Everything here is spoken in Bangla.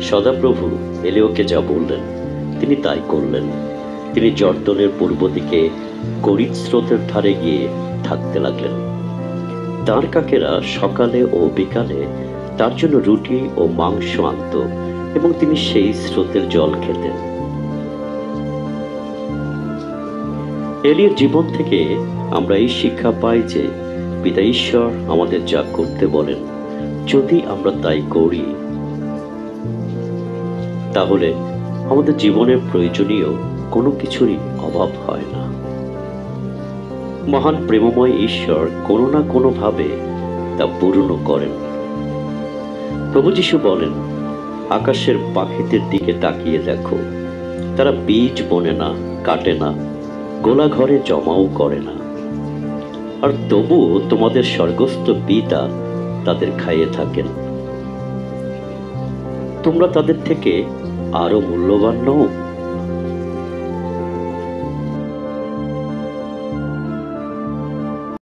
সদাপ্রভু এলিয়াকে যা বললেন তিনি তাই করলেন। তিনি জর্দনের পূর্ব দিকে করিত স্রোতের ধারে গিয়ে থাকতে লাগলেন। তাঁর কাকেরা সকালে ও বিকালে তার জন্য রুটি ও মাংস আনত এবং তিনি সেই স্রোতের জল খেতেন। এলিয়ার জীবন থেকে আমরা এই শিক্ষা পাই যে পিতা ঈশ্বর আমাদের যা করতে বলেন, যদি আমরা তাই করি তাহলে আমাদের জীবনের প্রয়োজনীয় কোনো কিছুরই অভাব হয় না। মহান প্রেমময় ঈশ্বর কোনো না কোনো ভাবে তা পূর্ণ করেন। প্রভু যীশু বলেন, আকাশের পাখিদের দিকে তাকিয়ে দেখো, তারা বীজ বোনে না, কাটে না, গোলা ঘরে জমাও করে না, আর তবুও তোমাদের স্বর্গস্থ পিতা তাদের খাইয়ে থাকেন। তোমরা তাদের থেকে আরো মূল্যবান নও?